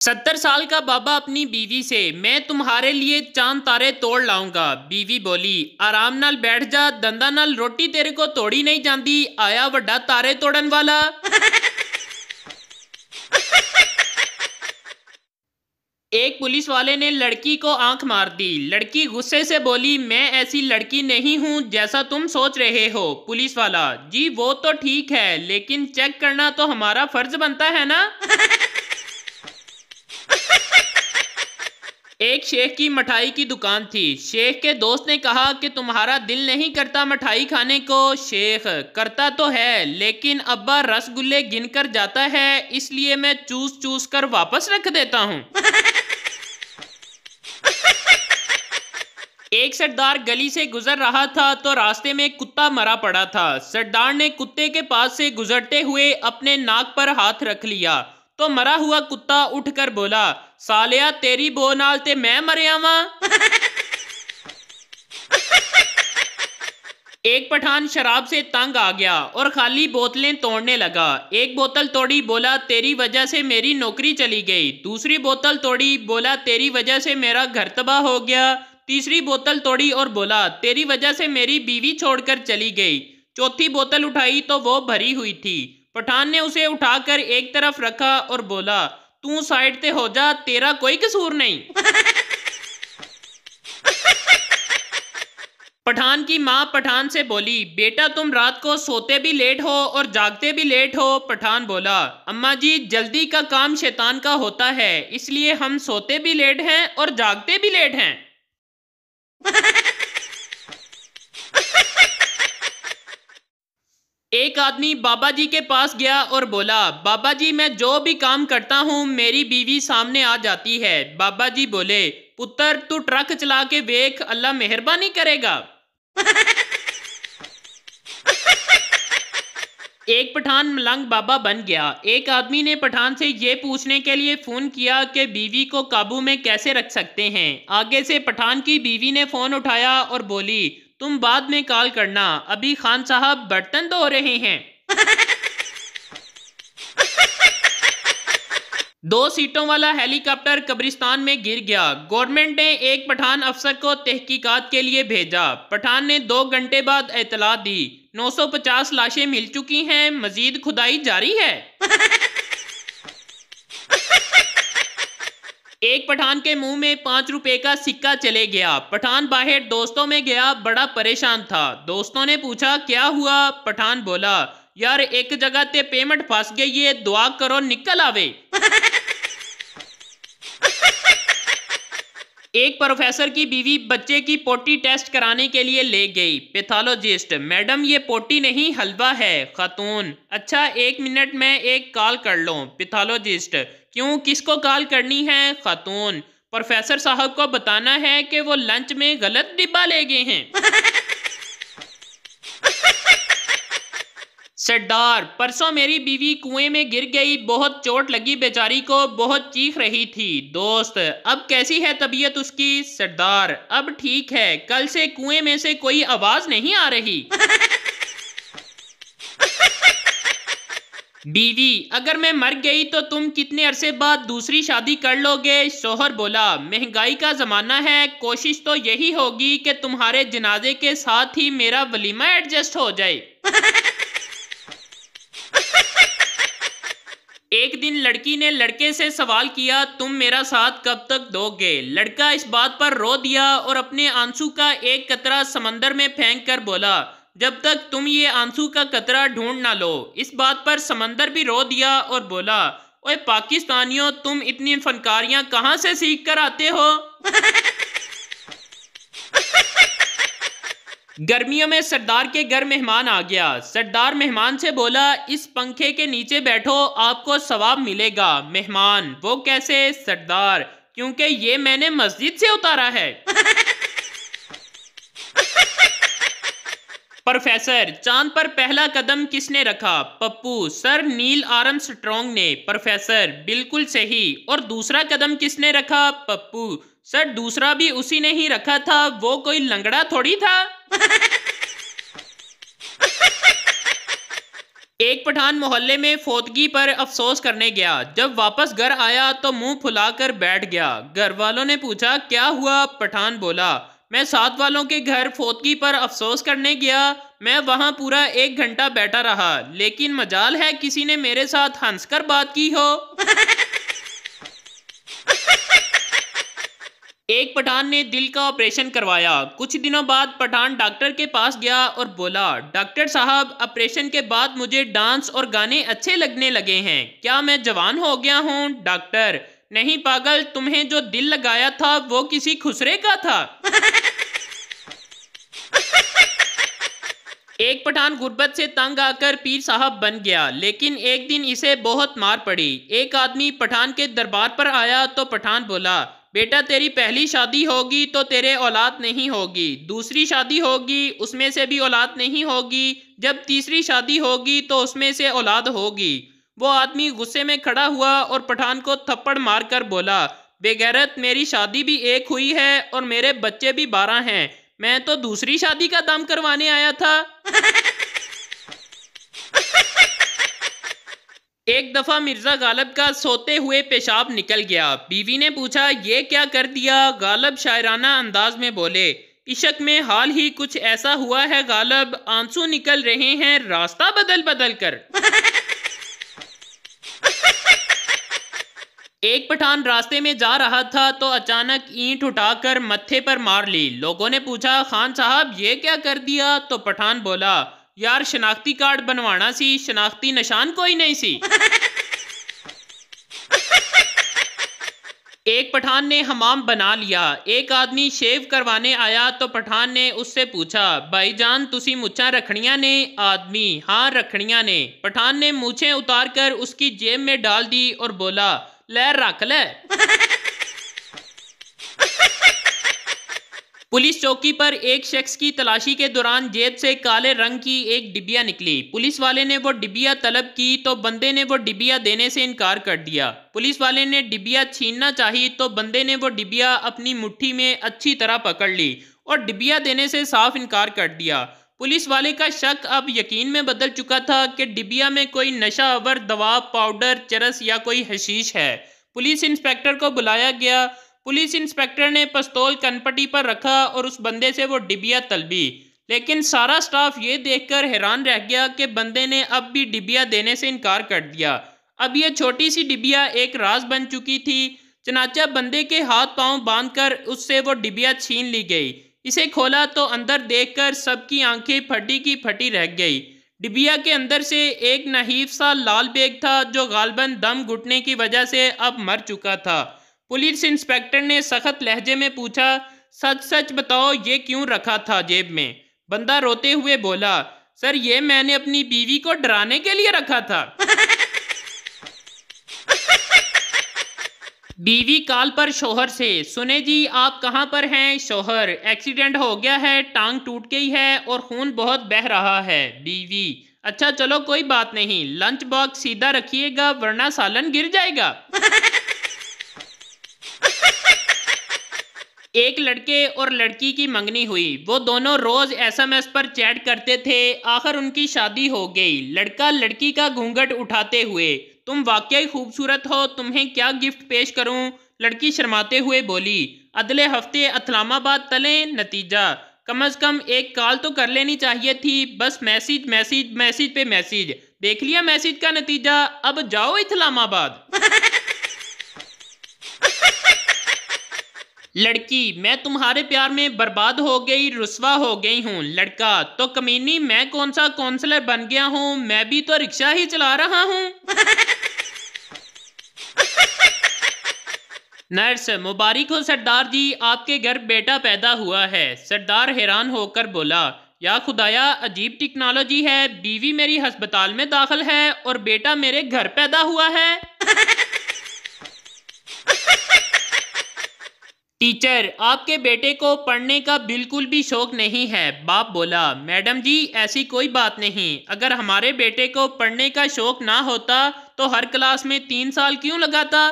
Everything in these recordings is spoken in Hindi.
70 साल का बाबा अपनी बीवी से मैं तुम्हारे लिए चांद तारे तोड़ लाऊंगा। बीवी बोली आराम नाल बैठ जा, दंदा नाल रोटी तेरे को तोड़ी नहीं जाती, आया वड्डा तारे तोड़न वाला। एक पुलिस वाले ने लड़की को आंख मार दी। लड़की गुस्से से बोली मैं ऐसी लड़की नहीं हूं जैसा तुम सोच रहे हो। पुलिस वाला जी वो तो ठीक है, लेकिन चेक करना तो हमारा फर्ज बनता है ना। एक शेख की मिठाई की दुकान थी। शेख के दोस्त ने कहा कि तुम्हारा दिल नहीं करता मिठाई खाने को। शेख करता तो है, लेकिन अब्बा रसगुल्ले गिनकर जाता है, इसलिए मैं चूस चूस कर वापस रख देता हूँ। एक सरदार गली से गुजर रहा था तो रास्ते में कुत्ता मरा पड़ा था। सरदार ने कुत्ते के पास से गुजरते हुए अपने नाक पर हाथ रख लिया तो मरा हुआ कुत्ता उठकर बोला सालिया तेरी बो नाल ते मैं मरिया वां। एक पठान शराब से तंग आ गया और खाली बोतलें तोड़ने लगा। एक बोतल तोड़ी, बोला तेरी वजह से मेरी नौकरी चली गई। दूसरी बोतल तोड़ी, बोला तेरी वजह से मेरा घर तबाह हो गया। तीसरी बोतल तोड़ी और बोला तेरी वजह से मेरी बीवी छोड़कर चली गई। चौथी बोतल उठाई तो वो भरी हुई थी। पठान ने उसे उठाकर एक तरफ रखा और बोला तू साइड ते हो जा, तेरा कोई कसूर नहीं। पठान की माँ पठान से बोली बेटा तुम रात को सोते भी लेट हो और जागते भी लेट हो। पठान बोला अम्मा जी जल्दी का काम शैतान का होता है, इसलिए हम सोते भी लेट हैं और जागते भी लेट हैं। एक आदमी बाबा जी के पास गया और बोला बाबा जी मैं जो भी काम करता हूँ मेरी बीवी सामने आ जाती है। बाबा जी बोले पुत्र तू ट्रक चला के वेख, अल्लाह मेहरबानी करेगा। एक पठान मलंग बाबा बन गया। एक आदमी ने पठान से ये पूछने के लिए फोन किया कि बीवी को काबू में कैसे रख सकते हैं। आगे से पठान की बीवी ने फोन उठाया और बोली तुम बाद में कॉल करना, अभी खान साहब बर्तन धो रहे हैं। 2 सीटों वाला हेलीकॉप्टर कब्रिस्तान में गिर गया। गवर्नमेंट ने एक पठान अफसर को तहकीकात के लिए भेजा। पठान ने 2 घंटे बाद इतला दी 950 लाशें मिल चुकी हैं, मजीद खुदाई जारी है। एक पठान के मुंह में 5 रुपए का सिक्का चले गया। पठान बाहर दोस्तों में गया, बड़ा परेशान था। दोस्तों ने पूछा क्या हुआ। पठान बोला यार एक जगह ते पेमेंट फंस गई है, दुआ करो निकल आवे। एक प्रोफेसर की बीवी बच्चे की पोटी टेस्ट कराने के लिए ले गई। पैथोलॉजिस्ट मैडम ये पोटी नहीं हलवा है। खातून अच्छा 1 मिनट में एक कॉल कर लो। पैथोलॉजिस्ट क्यों, किसको कॉल करनी है। खातून प्रोफेसर साहब को बताना है कि वो लंच में गलत डिब्बा ले गए हैं। सरदार परसों मेरी बीवी कुएं में गिर गई, बहुत चोट लगी बेचारी को, बहुत चीख रही थी। दोस्त अब कैसी है तबीयत उसकी। सरदार अब ठीक है, कल से कुएं में से कोई आवाज नहीं आ रही। बीवी अगर मैं मर गई तो तुम कितने अरसे बाद दूसरी शादी कर लोगे। शोहर बोला महंगाई का जमाना है, कोशिश तो यही होगी कि तुम्हारे जनाजे के साथ ही मेरा वलीमा एडजस्ट हो जाए। एक दिन लड़की ने लड़के से सवाल किया तुम मेरा साथ कब तक दोगे। लड़का इस बात पर रो दिया और अपने आंसू का एक कतरा समंदर में फेंक कर बोला जब तक तुम ये आंसू का कतरा ढूंढ ना लो। इस बात पर समंदर भी रो दिया और बोला ओए पाकिस्तानियों तुम इतनी फनकारियां कहां से सीख कर आते हो। गर्मियों में सरदार के घर मेहमान आ गया। सरदार मेहमान से बोला इस पंखे के नीचे बैठो, आपको सवाब मिलेगा। मेहमान वो कैसे। सरदार क्योंकि ये मैंने मस्जिद से उतारा है। प्रोफेसर चांद पर पहला कदम किसने रखा। पप्पू सर नील आर्मस्ट्रॉन्ग ने। प्रोफेसर बिल्कुल सही। और दूसरा कदम किसने रखा। पप्पू सर दूसरा भी उसी ने ही रखा था, वो कोई लंगड़ा थोड़ी था। एक पठान मोहल्ले में फौतगी पर अफसोस करने गया। जब वापस घर आया तो मुंह फुलाकर बैठ गया। घर वालों ने पूछा क्या हुआ? पठान बोला, मैं साथ वालों के घर फौतगी पर अफसोस करने गया। मैं वहां पूरा 1 घंटा बैठा रहा, लेकिन मजाल है किसी ने मेरे साथ हंसकर बात की हो। एक पठान ने दिल का ऑपरेशन करवाया। कुछ दिनों बाद पठान डॉक्टर के पास गया और बोला, डॉक्टर साहब, ऑपरेशन के बाद मुझे डांस और गाने अच्छे लगने लगे हैं। क्या मैं जवान हो गया हूँ? डॉक्टर, नहीं पागल, तुम्हें जो दिल लगाया था वो किसी खुसरे का था। एक पठान गुर्बत से तंग आकर पीर साहब बन गया, लेकिन एक दिन इसे बहुत मार पड़ी। एक आदमी पठान के दरबार पर आया तो पठान बोला, बेटा तेरी पहली शादी होगी तो तेरे औलाद नहीं होगी, दूसरी शादी होगी उसमें से भी औलाद नहीं होगी, जब तीसरी शादी होगी तो उसमें से औलाद होगी। वो आदमी गुस्से में खड़ा हुआ और पठान को थप्पड़ मारकर बोला, बेगैरत, मेरी शादी भी एक हुई है और मेरे बच्चे भी 12 हैं। मैं तो दूसरी शादी का दम करवाने आया था। एक दफा मिर्जा गालब का सोते हुए पेशाब निकल गया। बीवी ने पूछा, ये क्या कर दिया? गालब शायराना अंदाज में बोले, इश्क में हाल ही कुछ ऐसा हुआ है गालब, आंसू निकल रहे हैं रास्ता बदल बदल कर। एक पठान रास्ते में जा रहा था तो अचानक ईंट उठाकर मत्थे पर मार ली। लोगों ने पूछा, खान साहब ये क्या कर दिया? तो पठान बोला, यार शनाख्ती कार्ड बनवाना सी, शनाख्ती निशान कोई नहीं सी। एक पठान ने हमाम बना लिया। एक आदमी शेव करवाने आया तो पठान ने उससे पूछा, भाईजान तुसी मुच्छां रखनियां ने? आदमी, हाँ रखनियां ने। पठान ने मूछें उतार कर उसकी जेब में डाल दी और बोला, ले रख ले। पुलिस चौकी पर एक शख्स की तलाशी के दौरान जेब से काले रंग की एक डिबिया निकली। पुलिस वाले ने वो डिबिया तलब की तो बंदे ने वो डिबिया देने से इनकार कर दिया। पुलिस वाले ने डिबिया छीनना चाही तो बंदे ने वो डिबिया अपनी मुट्ठी में अच्छी तरह पकड़ ली और डिबिया देने से साफ इनकार कर दिया। पुलिस वाले का शक अब यकीन में बदल चुका था कि डिबिया में कोई नशा आवर दवा, पाउडर, चरस या कोई हशीश है। पुलिस इंस्पेक्टर को बुलाया गया। पुलिस इंस्पेक्टर ने पिस्तौल कनपट्टी पर रखा और उस बंदे से वो डिबिया तलबी, लेकिन सारा स्टाफ ये देखकर हैरान रह गया कि बंदे ने अब भी डिबिया देने से इनकार कर दिया। अब ये छोटी सी डिबिया एक राज बन चुकी थी। चनाचा बंदे के हाथ पांव बांधकर उससे वो डिबिया छीन ली गई। इसे खोला तो अंदर देखकर सबकी आंखें फटी की फटी रह गई। डिबिया के अंदर से एक नहीफ सा लाल बेग था जो गालबन दम घुटने की वजह से अब मर चुका था। पुलिस इंस्पेक्टर ने सख्त लहजे में पूछा, सच सच बताओ ये क्यों रखा था जेब में? बंदा रोते हुए बोला, सर ये मैंने अपनी बीवी को डराने के लिए रखा था। बीवी कॉल पर शोहर से, सुने जी आप कहाँ पर हैं? शोहर, एक्सीडेंट हो गया है, टांग टूट गई है और खून बहुत बह रहा है। बीवी, अच्छा चलो कोई बात नहीं, लंच बॉक्स सीधा रखिएगा वरना सालन गिर जाएगा। एक लड़के और लड़की की मंगनी हुई। वो दोनों रोज SMS पर चैट करते थे। आखिर उनकी शादी हो गई। लड़का लड़की का घूंघट उठाते हुए, तुम वाकई खूबसूरत हो, तुम्हें क्या गिफ्ट पेश करूं? लड़की शर्माते हुए बोली, अगले हफ्ते इस्लामाबाद तलें। नतीजा, कम से कम एक कॉल तो कर लेनी चाहिए थी। बस मैसेज मैसेज मैसेज पे मैसेज। देख लिया मैसेज का नतीजा, अब जाओ इस्लामाबाद। लड़की, मैं तुम्हारे प्यार में बर्बाद हो गई, रुस्वा हो गई हूँ। लड़का, तो कमीनी मैं कौन सा काउंसलर बन गया हूँ, मैं भी तो रिक्शा ही चला रहा हूँ। नर्स, मुबारक हो सरदार जी, आपके घर बेटा पैदा हुआ है। सरदार हैरान होकर बोला, या खुदाया अजीब टेक्नोलॉजी है, बीवी मेरी अस्पताल में दाखिल है और बेटा मेरे घर पैदा हुआ है। टीचर, आपके बेटे को पढ़ने का बिल्कुल भी शौक नहीं है। बाप बोला, मैडम जी ऐसी कोई बात नहीं, अगर हमारे बेटे को पढ़ने का शौक ना होता तो हर क्लास में 3 साल क्यों लगाता।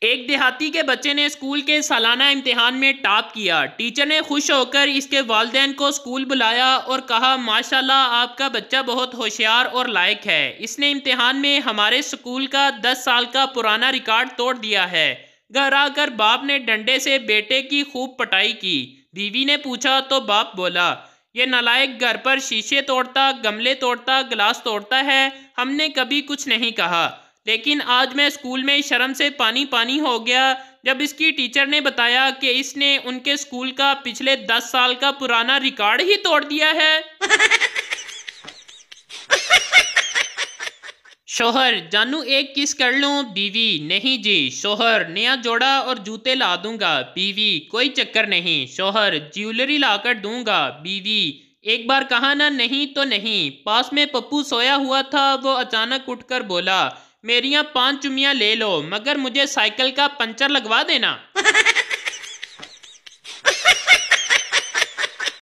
एक देहाती के बच्चे ने स्कूल के सालाना इम्तिहान में टॉप किया। टीचर ने खुश होकर इसके वालिदैन को स्कूल बुलाया और कहा, माशाल्लाह आपका बच्चा बहुत होशियार और लायक है। इसने इम्तिहान में हमारे स्कूल का 10 साल का पुराना रिकॉर्ड तोड़ दिया है। घर आकर बाप ने डंडे से बेटे की खूब पिटाई की। बीवी ने पूछा तो बाप बोला, ये नालायक घर पर शीशे तोड़ता, गमले तोड़ता, गिलास तोड़ता है, हमने कभी कुछ नहीं कहा। लेकिन आज मैं स्कूल में शर्म से पानी पानी हो गया जब इसकी टीचर ने बताया कि इसने उनके स्कूल का पिछले 10 साल का पुराना रिकॉर्ड ही तोड़ दिया है। शोहर, जानू एक किस कर लूं? बीवी, नहीं जी। शोहर, नया जोड़ा और जूते ला दूंगा। बीवी, कोई चक्कर नहीं। शोहर, ज्वेलरी लाकर दूंगा। बीवी, एक बार कहा ना नहीं तो नहीं। पास में पप्पू सोया हुआ था, वो अचानक उठकर बोला, मेरियां 5 चुम्मियां ले लो मगर मुझे साइकिल का पंचर लगवा देना।